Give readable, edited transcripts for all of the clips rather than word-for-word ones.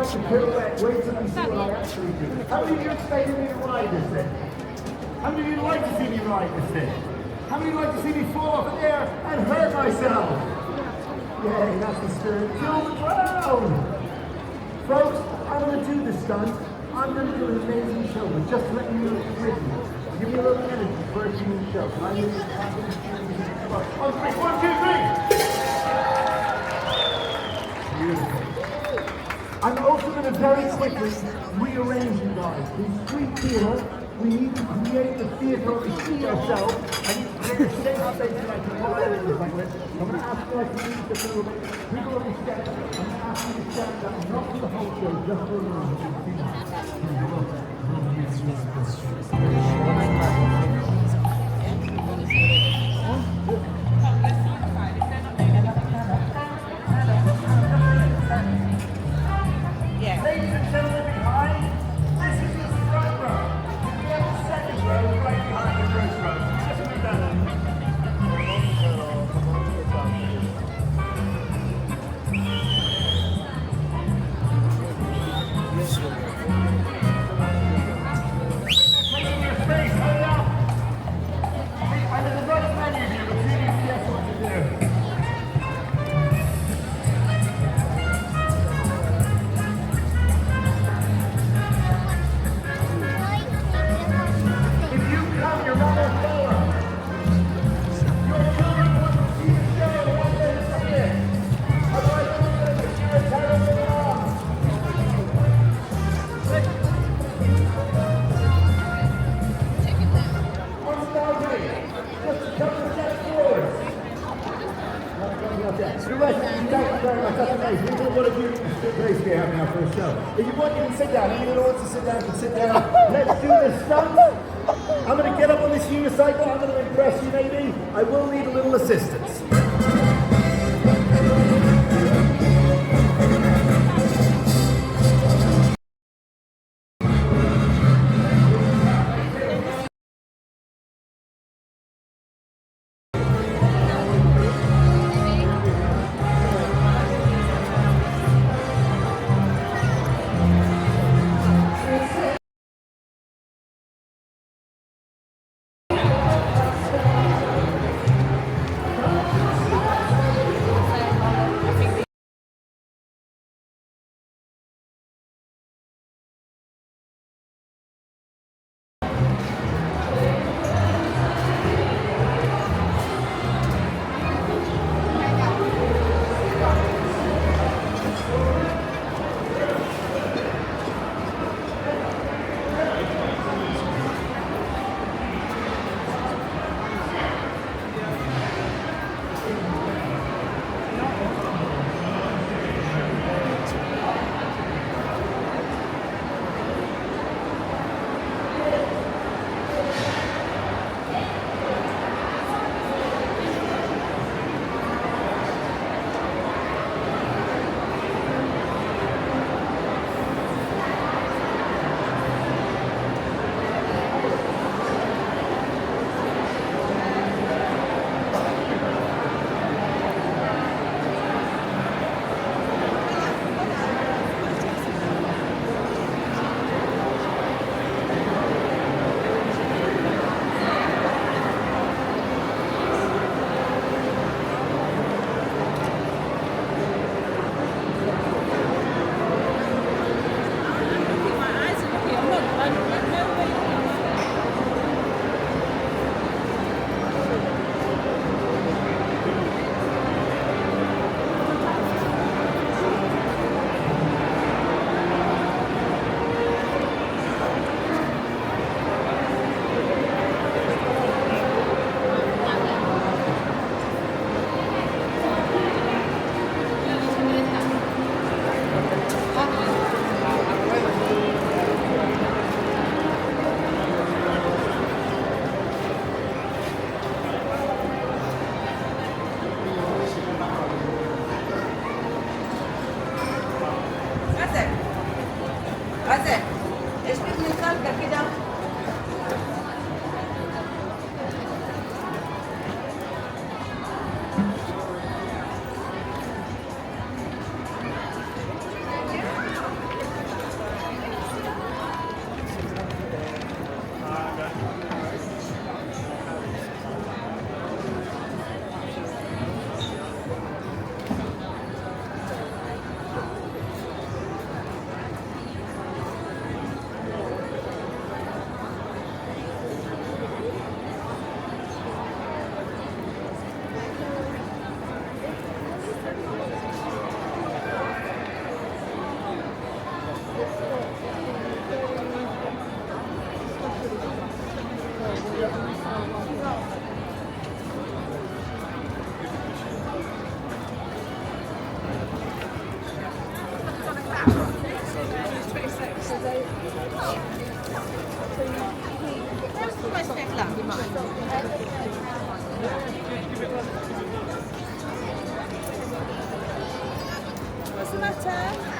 like the pirouette. Wait till you see what I actually do. How many of you expected me to ride this thing? How many of you like to see me ride this thing? How many like to see me fall off in the air and hurt myself? Yay, that's the spirit. Kill the clown! Folks, I'm going to do this stunt. I'm going to do an amazing show, but just to let you know it's with me. Give me a little energy for a human show. Can I use the confidence on three? 1, 2, 3! Beautiful. I'm also going to very quickly rearrange you guys. In street theater, we need to create the theater where we see ourselves. I need to create a safe space that I can ride in this like this. I'm going to ask you guys to move just a little bit. People will be stepping. I'm going to ask you to step down, not for the whole show, just for a moment. Ladies and gentlemen behind, this is the front row. We have the second row right behind the first row. Just move down. Taking your space, hurry up. And there's a lot of many of you, but see if you guess what to do. If you want, you can sit down. Anyone who wants to sit down can sit down. Let's do this stunt. I'm going to get up on this unicycle. I'm going to impress you, maybe. I will need a little assistance. What's the matter?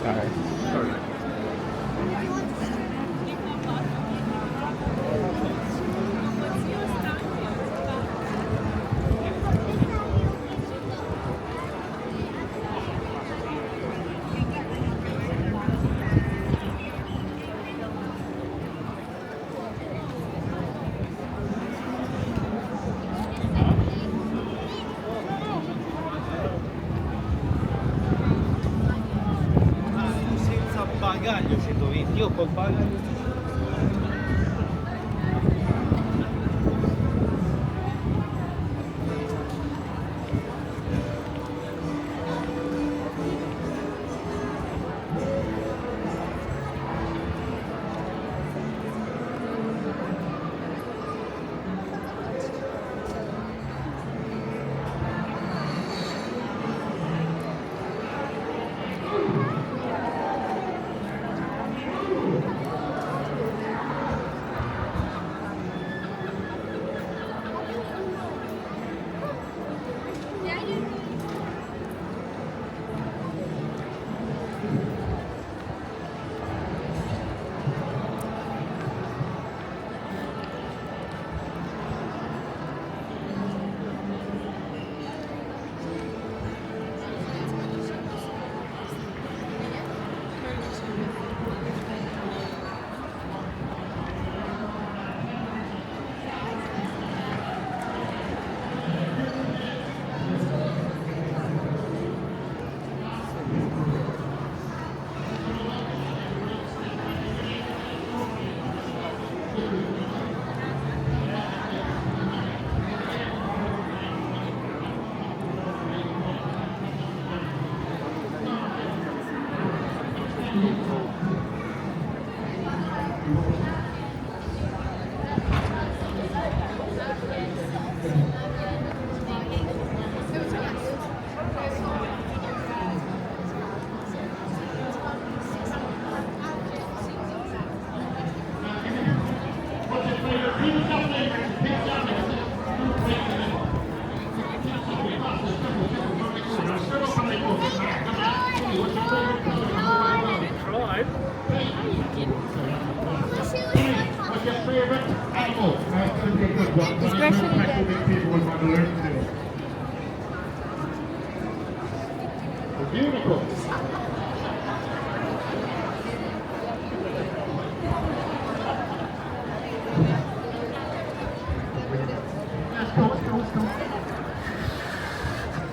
Sorry. Senza bagaglio 120, io col bagaglio.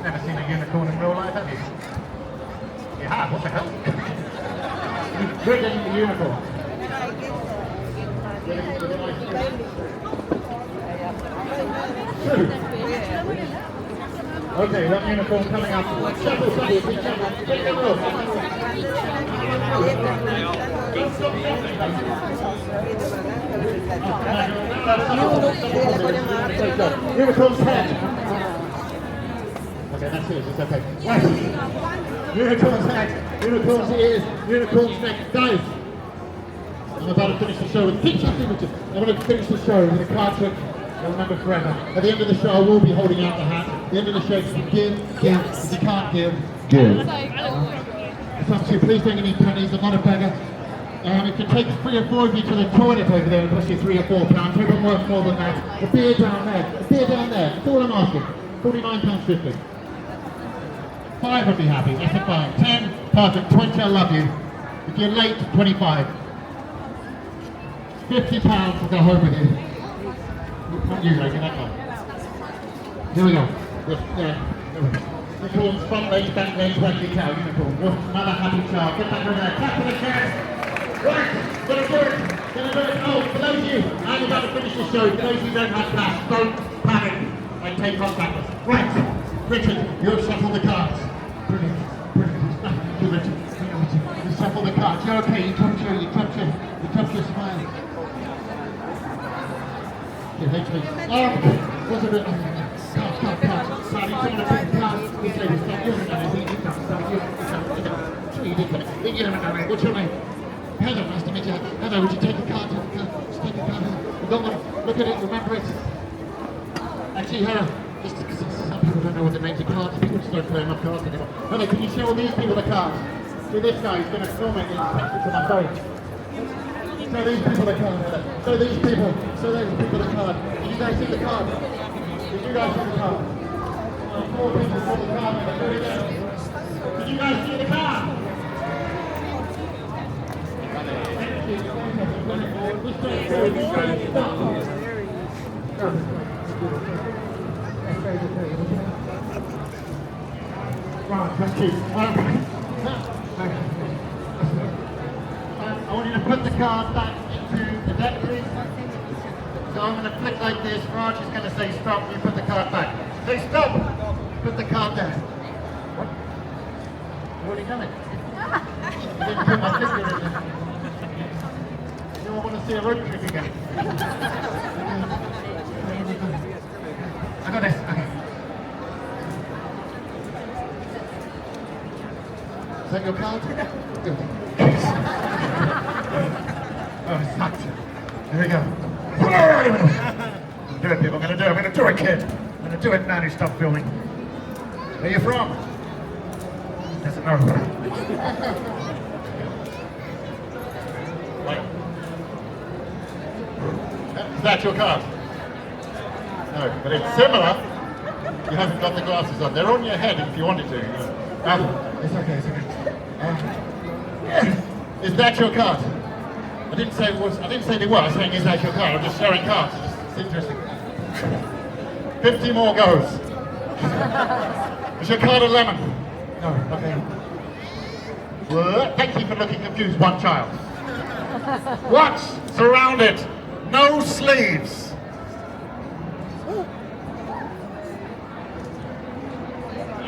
Never seen a unicorn in real life, have you? You have, what the hell? We're getting the unicorn. Okay, that uniform coming up. Shuffle, shuffle, big shuffle. Take them off. Unicorn's head. Okay, that's it. It's okay. Right. Unicorn's head. Unicorn's ears. Unicorn's neck. Guys, I'm about to finish the show with picture signatures. I'm going to finish the show with a card trick you'll remember forever. At the end of the show, I will be holding out the hat. At the end of the show, if you can give. If you can't give. It's up to you. Please don't give me pennies. I'm not a beggar. It can take 3 or 4 of you to the toilet over there and cost you £3 or £4. Hope I'm worth more than that. A beer down there. A beer down there. That's all I'm asking. £49.50. 5 would be happy. That's a 5. 10. Perfect. 20. I love you. If you're late, 25. £50. I'll go home with you. Not you, Logan, that one. Here we go. Unicorns, front legs, back legs, wacky cow, unicorn. Another happy child. Get back over there. Clap for the chairs. Right, gonna do it. Gonna do it. Oh, for those of you, I'm about to finish the show. For those of you who don't have cash, don't panic and take contact with us. Right, Richard, you'll shuffle the cards. Brilliant, brilliant. Thank you, Richard. You shuffle the cards. You're okay. You touch your smile. You hate me. What's it? Cards. Sorry, someone to take the cards. This lady's not using anything. What's your name? Heather, nice to meet you. Heather, would you take the card? Just take the card. You don't want to look at it, remember it. Actually, Heather, just because some people don't know what the names of cards, people just don't play enough cards anymore. Heather, can you show all these people the cards? See, this guy is going to film it and text it to my phone. Show these people the card, Heather. Show these people the card. Did you guys see the card? Did you guys see the card? 4 people saw the card, Heather. Do it again. Did you guys see the card? Right, thank you. I want you to put the card back into the deck, please. So I'm going to flick like this. Raj is going to say stop. You put the card back. Say stop. Put the card there. What? You've already done it. You didn't put my finger in there. You don't want to see a road trick again. I got this. Okay. Is that your card? Good. Oh, it sucked. Here we go. I'm going to do it, people. I'm going to do it. I'm going to do it, kid. I'm going to do it now. You stop filming. Where are you from? Doesn't know. Right. Is that your card? No, but it's similar. You haven't got the glasses on. They're on your head if you wanted to. It's okay, it's okay. Is that your card? I didn't say it was. I didn't say they were. I'm saying is that your card? I'm just showing cards. It's interesting. 50 more goes. Is your card a lemon? No. Okay. Well, thank you for looking confused. One child. What? Surrounded. No sleeves.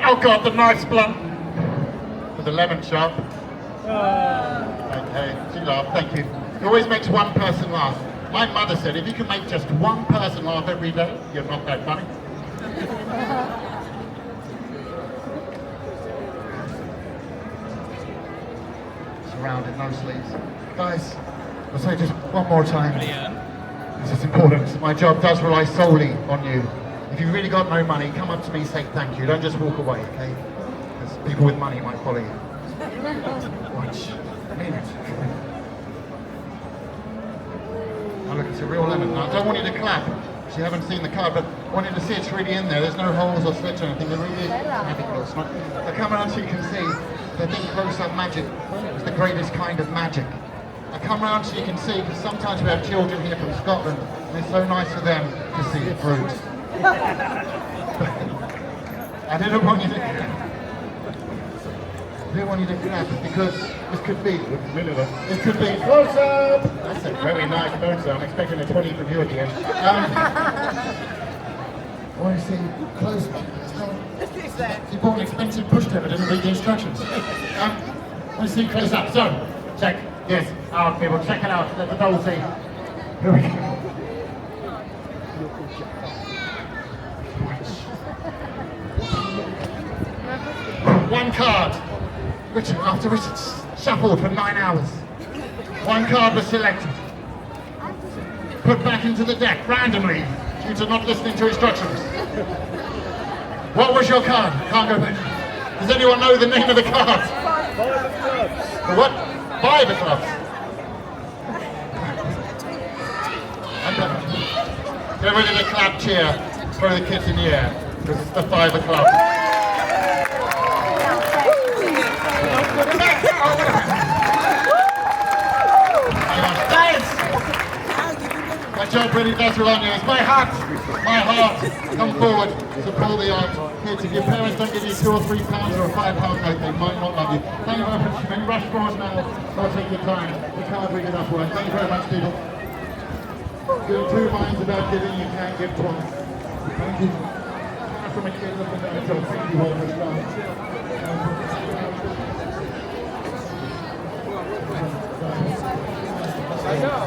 Oh God, the knife's blunt. With the lemon sharp. Okay, she laughed, thank you. It always makes one person laugh. My mother said, if you can make just one person laugh every day, you're not that funny. Surrounded, no sleeves. Guys, I'll say just one more time. This is important. My job does rely solely on you. If you've really got no money, come up to me, say thank you. Don't just walk away, okay? Because people with money might follow you. Watch. I mean it. Oh look, it's a real lemon. Now, I don't want you to clap, because you haven't seen the card, but I want you to see it's really in there. There's no holes or slits or anything. It really is. I come around so you can see that I think close-up magic is the greatest kind of magic. I come around so you can see, because sometimes we have children here from Scotland, and it's so nice for them to see fruit. I didn't want you to... I do want you to clap because this could be, it could be close up. That's a very nice note, so I'm expecting a 20 from you at the end. I want to see close up. You bought an expensive push tab, but didn't read the instructions. I want to see close up. So, check. Yes, our people, check it out. Let the doll see. Here we go. One card, written after it's shuffled for 9 hours. One card was selected, put back into the deck randomly due to not listening to instructions. What was your card? Can't go back. Does anyone know the name of the card? 5 of clubs. The what? 5 of clubs. Get ready to clap, cheer, throw the kids in the air, because it's the 5 of clubs. My job really does rely on you. It's my heart. Come forward, support the art. Kids, if your parents don't give you £2 or £3 or a £5 note, they might not love you. Thank you very much. When you rush for us now, so take your time. The card bring it upward. Thank you very much, people. Doing 2 minds about giving, you can't give twice. Thank you. From a kid looking at the job. Thank you all for starting. I know.